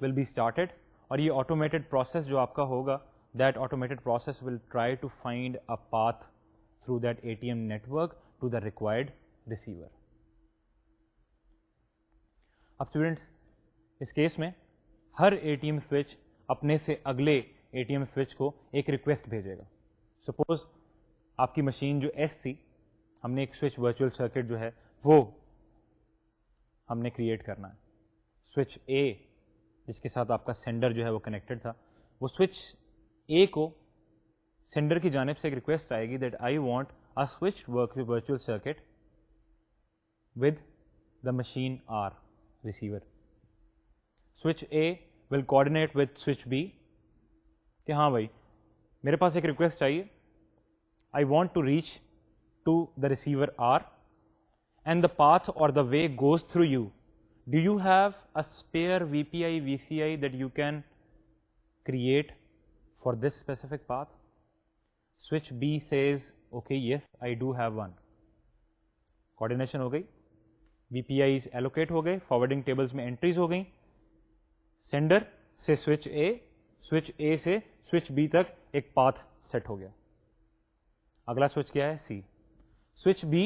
will be started. اور یہ automated process جو آپ کا ہوگا, that automated process will try to find a path through that ATM network to the required receiver. اب students, اس case میں ہر ATM switch اپنے سے اگلے ATM سوئچ کو ایک ریکویسٹ بھیجے گا. سپوز آپ کی مشین جو ایس تھی, ہم نے ایک سوئچ ورچوئل سرکٹ جو ہے وہ ہم نے کریٹ کرنا ہے. سوئچ اے جس کے ساتھ آپ کا سینڈر جو ہے وہ کنیکٹڈ تھا, وہ سوئچ اے کو سینڈر کی جانب سے ایک ریکویسٹ آئے گی that I want a switch virtual circuit with the machine or receiver. Switch A will coordinate with switch B کہ ہاں بھائی میرے پاس ایک ریکویسٹ چاہیے, I want to reach to the receiver R and the path اور the way goes through you. Do you have a spare VPI, VCI that you can create for this specific path? Switch B says, okay, yes, I do have one. Coordination ہو گئی, VPIs allocate ہو گئے, forwarding tables میں entries ہو گئیں. Sender سے switch A سے switch B تک ایک path set ہو گیا. اگلا switch کیا ہے؟ C. Switch B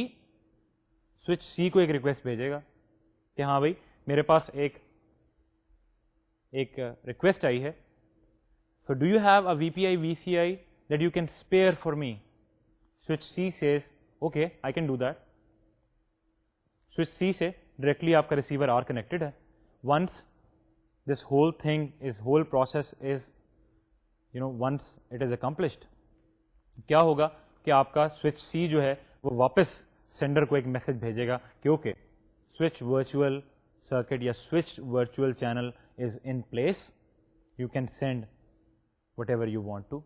switch C کو ایک request بھیجے گا کہ ہاں بھائی میرے پاس ایک ریکویسٹ آئی ہے, so do you have a VPI VCI that you can spare for me. Switch C says okay I can do that. Switch C سے ڈائریکٹلی آپ کا ریسیور آر کنیکٹڈ ہے. Once this whole thing is whole process is once it is accomplished, کیا ہوگا کہ آپ کا switch C جو ہے وہ واپس سینڈر کو ایک میسج بھیجے گا کہ اوکے switch virtual circuit یا switched virtual channel is in place, you can send whatever you want to.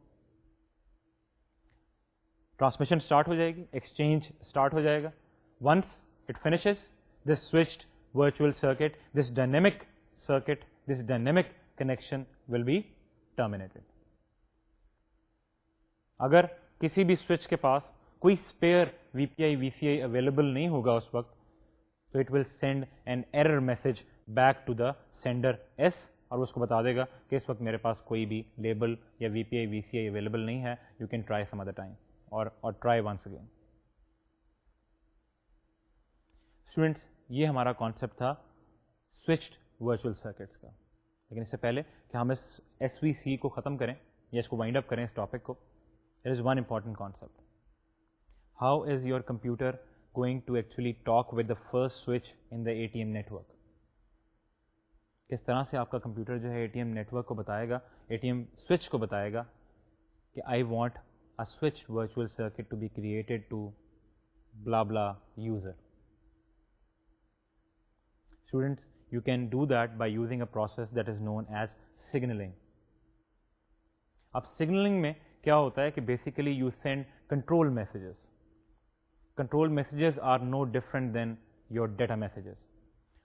Transmission start ہو جائے گی, exchange start ہو جائے گا. Once it finishes, this switched virtual circuit, this dynamic circuit, this dynamic connection will be terminated. اگر کسی بھی switch کے پاس کوئی spare VPI VCI available نہیں ہوگا اس وقت, تو it will send an error message back to the sender S, اور اس کو بتا دے گا کہ اس وقت میرے پاس کوئی بھی لیبل یا VPI VCI اویلیبل نہیں ہے, you can try some other time اور ٹرائی ونس اگین. اسٹوڈینٹس, یہ ہمارا کانسیپٹ تھا سوئچڈ ورچوئل سرکٹس کا. لیکن اس سے پہلے کہ ہم اس SVC کو ختم کریں یا اس کو وائنڈ اپ کریں اس ٹاپک کو, there is one important concept. How is your computer going to actually talk with the first switch in the ATM network. کس طرح سے آپ کا کمپیوٹر جو ہے ATM نیٹورک کو بتائے گا, ATM سوئچ کو بتائے گا کہ I want a switch virtual circuit to be created to blah blah user. Students, you can do that by using a process that is known as signaling. اب signaling میں کیا ہوتا ہے کہ basically you send control messages. Control messages are no different than your data messages.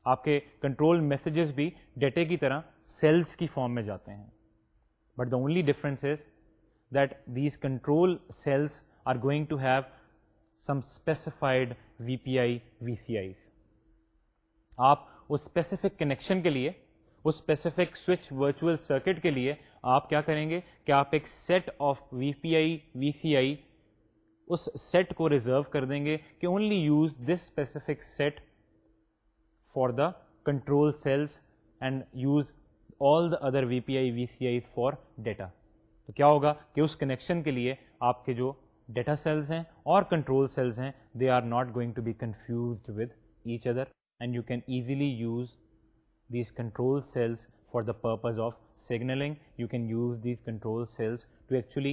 آپ کے control messages بھی ڈیٹے کی طرح سیلس کی فارم میں جاتے ہیں, but the only difference is that these control cells are going to have some specified V P I V C Is. آپ اس اسپیسیفک کنیکشن کے لیے, اس اسپیسیفک سوئچ ورچوئل سرکٹ کے لیے آپ کیا کریں گے کہ آپ ایک set of V P I V C I اس سیٹ کو ریزرو کر دیں گے کہ only use this specific set for the control sales and use all the other V P I V C I for data. تو کیا ہوگا کہ اس کنیکشن کے لیے آپ کے جو ڈیٹا سیلس ہیں اور کنٹرول سیلس ہیں they are not going to be confused with each other, and you can easily use these control cells for the purpose of signaling. You can use these control cells to actually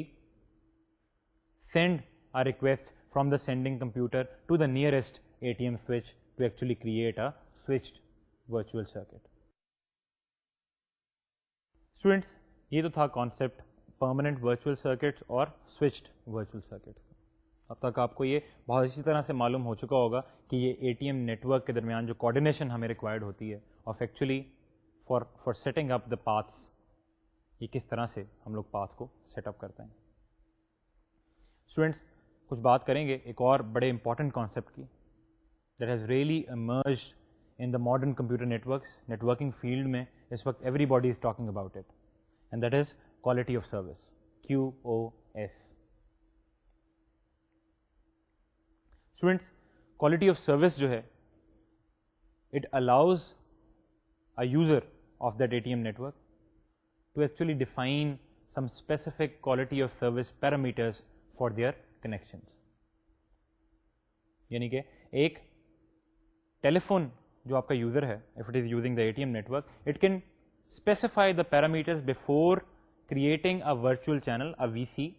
send a request from the sending computer to the nearest ATM switch to actually create a switched virtual circuit. Students, یہ تو تھا concept permanent virtual circuits اور switched virtual circuits. اب تک آپ کو یہ بہت اچھی طرح سے معلوم ہو چکا ہوگا کہ یہ A T M network کے درمیان جو کوآرڈینیشن ہمیں ریکوائرڈ ہوتی ہے of actually for setting up the paths, یہ کس طرح سے ہم لوگ پاتھ کو سیٹ اپ کرتے ہیں. اسٹوڈینٹس, کچھ بات کریں گے ایک اور بڑے امپورٹنٹ کانسیپٹ کی that has really emerged in the modern computer networks, networking field میں اس وقت everybody is talking about it, and that is quality of service, QoS. Students, quality of service جو ہے it allows a user of that A T M network to actually define some specific quality of service parameters for their connections. یعنی کہ ایک ٹیلی phone جو آپ کا user ہے, if it is using the A T M network, it can specify the parameters before creating a virtual channel, a V C,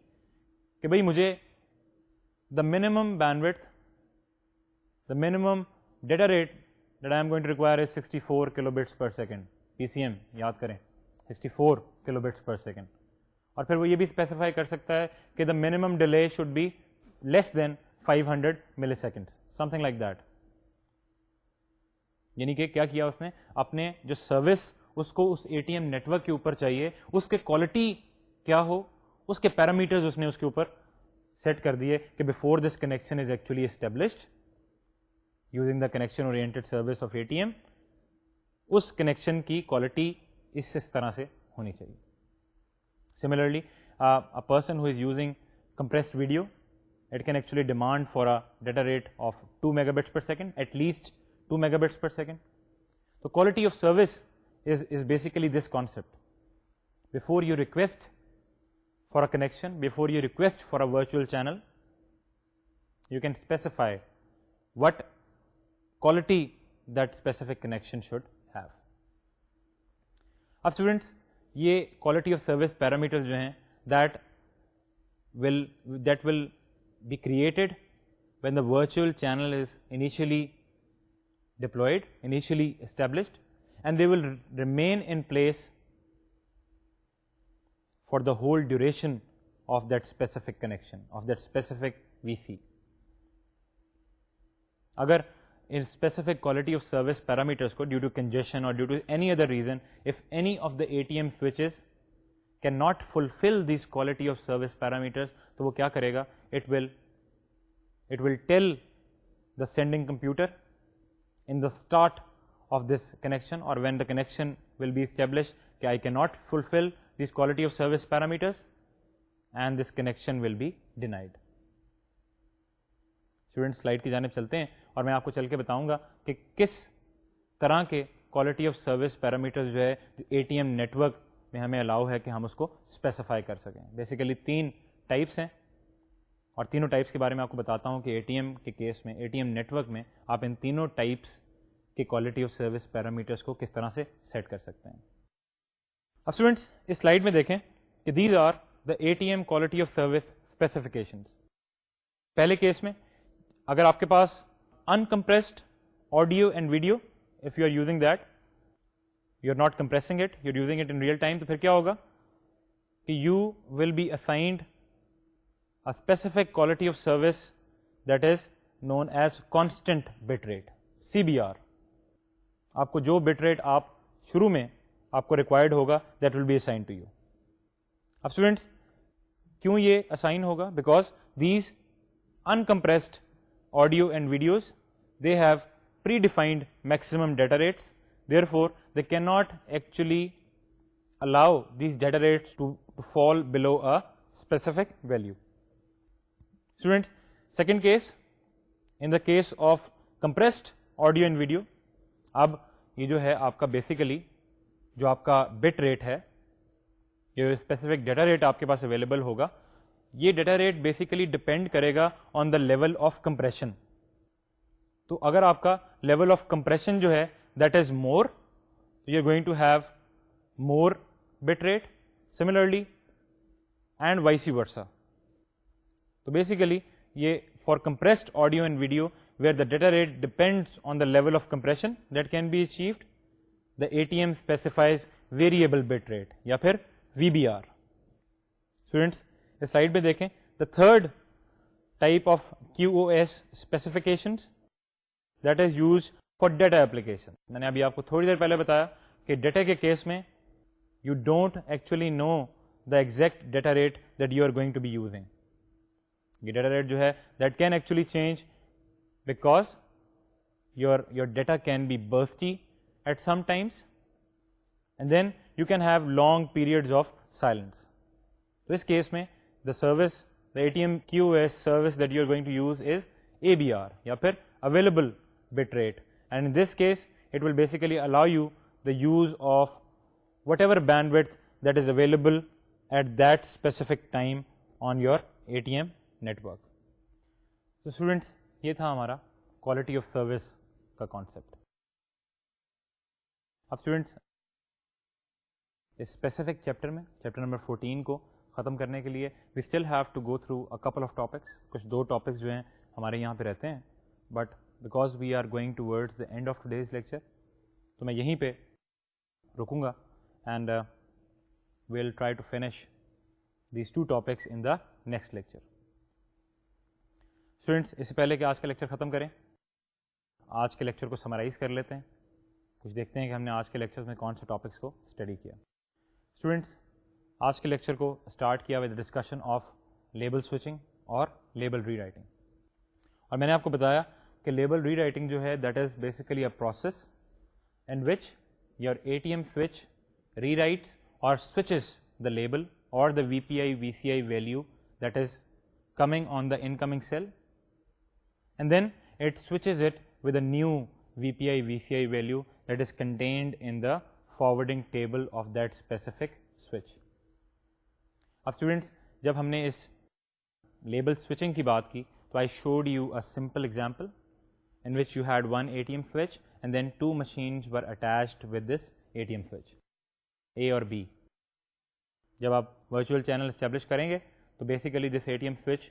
کہ بھائی مجھے the minimum bandwidth, the minimum data rate that I am going to require is 64 kilobits per second. PCM یاد کریں 64 kilobits per second. اور پھر وہ یہ بھی اسپیسیفائی کر سکتا ہے کہ the minimum delay should be less than 500 milliseconds, something like that. یعنی کہ کیا کیا اس نے, اپنے جو سروس اس کو اس اے ٹی ایم نیٹورک کے اوپر چاہیے, اس کے کوالٹی کیا ہو, اس کے پیرامیٹرز اس نے اس کے اوپر سیٹ کر دیے کہ before this connection is actually established using the connection oriented service of ATM, اس کنیکشن کی کوالٹی اس طرح سے ہونی چاہیے. Similarly, a person who is using compressed video, it can actually demand for a data rate of 2 megabits per second, at least 2 megabits per second. So quality of service is basically this concept. Before you request for a connection, before you request for a virtual channel, you can specify what quality that specific connection should have. اب students, یہ quality of service parameter جو ہیں that will be created when the virtual channel is initially deployed, initially established, and they will remain in place for the whole duration of that specific connection, of that specific VC. اگر in specific quality of service parameters کو due to congestion or due to any other reason, if any of the ATM switches cannot fulfill these quality of service parameters, تو وہ کیا کرے گا, it will tell the sending computer in the start of this connection or when the connection will be established کہ I cannot fulfill these quality of service parameters and this connection will be denied. Student slide کی جانب چلتے ہیں اور میں آپ کو چل کے بتاؤں گا کہ کس طرح کے کوالٹی آف سروس پیرامیٹرز جو ہے جو اے ٹی ایم نیٹورک میں ہمیں الاؤ ہے کہ ہم اس کو اسپیسیفائی کر سکیں. بیسیکلی 3 ٹائپس ہیں اور تینوں ٹائپس کے بارے میں آپ کو بتاتا ہوں کہ اے ٹی ایم کے کیس میں, اے ٹی ایم نیٹورک میں آپ ان تینوں ٹائپس کے کوالٹی آف سروس پیرامیٹرز کو کس طرح سے سیٹ کر سکتے ہیں. اب اسٹوڈنٹس اس سلائڈ میں دیکھیں کہ these are the A T M quality of service specifications. پہلے کیس میں اگر آپ کے پاس uncompressed audio and video, if you are using that, you are not compressing it, you are using it in real time, تو پھر کیا ہوگا کہ you will be assigned a specific quality of service that is known as constant bit rate, CBR. آپ کو جو bit rate آپ شروع میں آپ کو ریکوائرڈ ہوگا that will be assigned to you. اب اسٹوڈینٹس کیوں یہ اسائن ہوگا؟ Because these uncompressed audio and videos, they have predefined maximum data rates, therefore they cannot actually allow these data rates to fall below a specific value. Students, second case, in the case of compressed audio and video, اب یہ جو ہے آپ کا basically جو آپ کا bit rate ہے، جو اسپیسیفک ڈیٹا ریٹ آپ کے پاس اویلیبل ہوگا، یہ ڈیٹا ریٹ بیسیکلی ڈپینڈ کرے گا on the level of compression. تو اگر آپ کا لیول آف کمپریشن جو ہے that is more, you are going to have more bit rate, similarly and vice versa. تو بیسیکلی یہ for compressed audio and video where the data rate depends on the level of compression that can be achieved, the ATM specifies variable bit rate یا پھر VBR. Students اس slide پہ دیکھیں، the third type of QoS specifications that is use for data application. میں نے ابھی آپ کو تھوڑی دیر پہلے بتایا کہ ڈیٹا کے کیس میں you don't actually know the exact data rate that you are going to be using. یہ ڈیٹا ریٹ جو ہے that can actually change because your data can be bursty at some times and then you can have long periods of silence. تو اس case میں the service, the ATM QoS service that you are going to use is ABR یا پھر available bit rate, and in this case it will basically allow you the use of whatever bandwidth that is available at that specific time on your ATM network. So students, یہ تھا ہمارا quality of service کا concept. اب students اس specific chapter میں chapter number 14 کو ختم کرنے کے لیے we still have to go through a couple of topics. کچھ دو ٹاپکس جو ہیں ہمارے یہاں پہ رہتے ہیں، but because we are going towards the end of today's lecture تو میں یہیں پہ رکوں گا and we'll try to finish these two topics in the next lecture. Students اس سے پہلے کہ آج کا لیکچر ختم کریں، آج کے لیکچر کو سمرائز کر لیتے ہیں، کچھ دیکھتے ہیں کہ ہم نے آج کے لیکچر میں کون سے ٹاپکس کو اسٹڈی کیا. اسٹوڈینٹس آج کے لیکچر کو اسٹارٹ کیا with discussion of label switching اور لیبل ری رائٹنگ. اور میں نے آپ کو بتایا کہ لیبل ری رائٹنگ جو ہے that is basically a process in which your ATM switch rewrites اور سوئچز دا لیبل اور the VPI value that is coming on the incoming cell, and then it switches it with a new VPI value that is contained in the forwarding table of that specific switch. اب students جب ہم نے اس label switching کی بات کی تو I showed you a simple example in which you had one ATM switch and then two machines were attached with this ATM switch, A اور B. جب آپ ورچوئل چینل اسٹیبلش کریں گے تو basically this ATM switch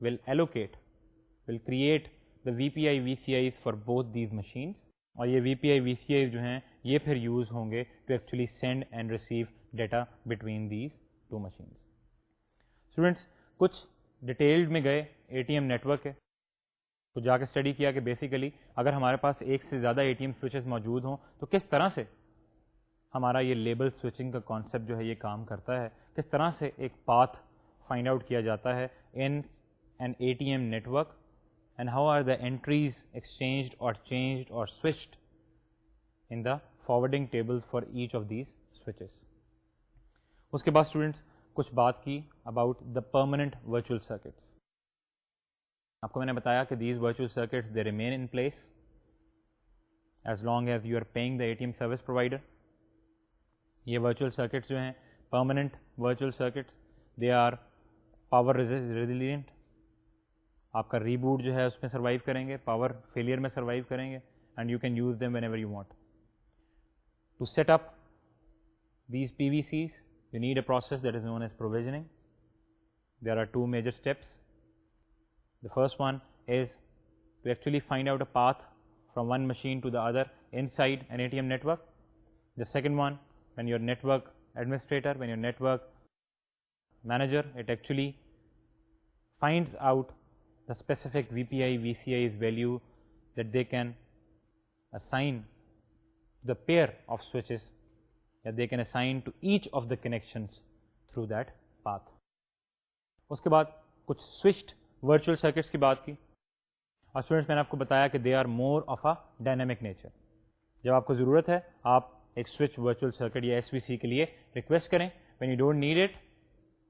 will create the VPIs for both these machines, اور یہ VPIs جو ہیں یہ پھر یوز ہوں گے to actually send and receive data between these two machines. Students کچھ ڈیٹیلڈ میں گئے ATM نیٹورک ہے تو جا کے اسٹڈی کیا کہ بیسیکلی اگر ہمارے پاس ایک سے زیادہ ATM سوئچز موجود ہوں تو کس طرح سے ہمارا یہ لیبل سوئچنگ کا کانسیپٹ جو ہے یہ کام کرتا ہے، کس طرح سے ایک پاتھ فائنڈ آؤٹ کیا جاتا ہے in an ATM network and how are the entries exchanged اور چینجڈ اور switched in the forwarding table for each of these switches. اس کے بعد اسٹوڈینٹس کچھ بات کی about the permanent virtual circuits. آپ کو میں نے بتایا کہ these virtual circuits they remain in place as long as you are paying the ATM service provider. یہ ورچوئل سرکٹس جو ہیں permanent virtual circuits they are power resilient. آپ کا ریبوٹ جو ہے اس میں سروائیو کریں گے، پاور فیلئر میں سروائیو کریں گے and you can use them whenever you want. To set up these PVCs you need a process that is known as provisioning. There are two major steps. The first one is to actually find out a path from one machine to the other inside an ATM network. The second one, when your network administrator, when your network manager, it actually finds out the specific VPI, VCI's value that they can assign the pair of switches that they can assign to each of the connections through that path. اس کے بعد کچھ switched virtual circuits کی بات کی, اور students میں نے آپ کو بتایا کہ they are more of a dynamic nature. جب آپ کو ضرورت ہے آپ ایک سوئچ ورچوئل سرکٹ یا SVC کے لیے ریکویسٹ کریں, when you don't need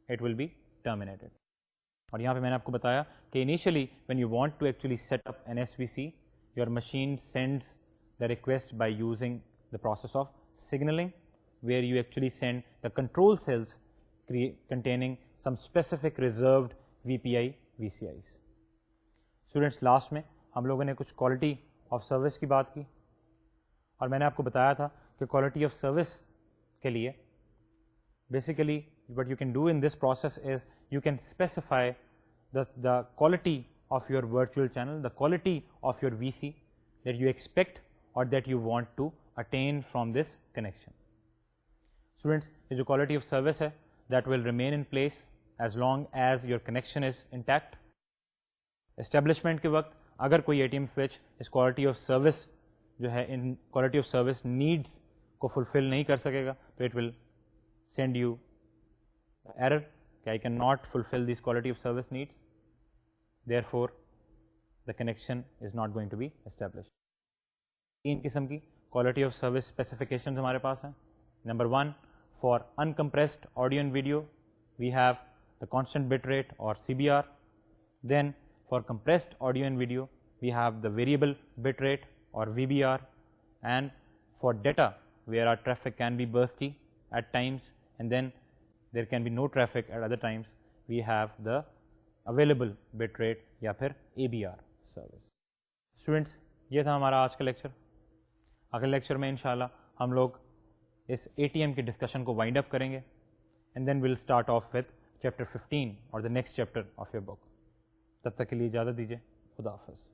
it will be terminated. اور یہاں پہ میں نے آپ کو بتایا کہ initially when you want to actually set up an SVC, your machine sends the request by using the process of signaling, where you actually send the control cells containing some specific reserved VPI VCIs. Students, last میں ہم لوگوں نے کچھ quality of service کی بات کی, اور میں نے آپ کو بتایا تھا کہ کوالٹی آف سروس کے لیے basically what you can do in this process is you can specify the quality of your virtual channel, the quality of your VC that you expect or that you want to attain from this connection. Students, یہ جو quality of service ہے that will remain in place as long as your connection is intact. Establishment کے وقت اگر کوئی ATM switch us quality of service جو ہے ان quality of service needs کو fulfill نہیں کر سکے گا تو it will send you error کہ I cannot fulfill these quality of service needs, therefore the connection is not going to be established. تین قسم کی کوالٹی آف سروس اسپیسیفکیشنز ہمارے پاس ہیں. Number 1, for uncompressed audio and video we have the constant bit rate اور CBR. Then for compressed audio and video we have the variable bit rate اور VBR. And for data where our traffic can be bursty at times and then there can be no traffic at other times, we have the available bit rate یا پھر ABR service. Students, یہ تھا ہمارا آج کا lecture. اگلے lecture میں انشاءاللہ ہم لوگ اس ATM کی ڈسکشن کو وائنڈ اپ کریں گے, and then will start off with chapter 15 اور the next chapter of your book. تب تک کے لیے اجازت دیجیے. خدا حافظ.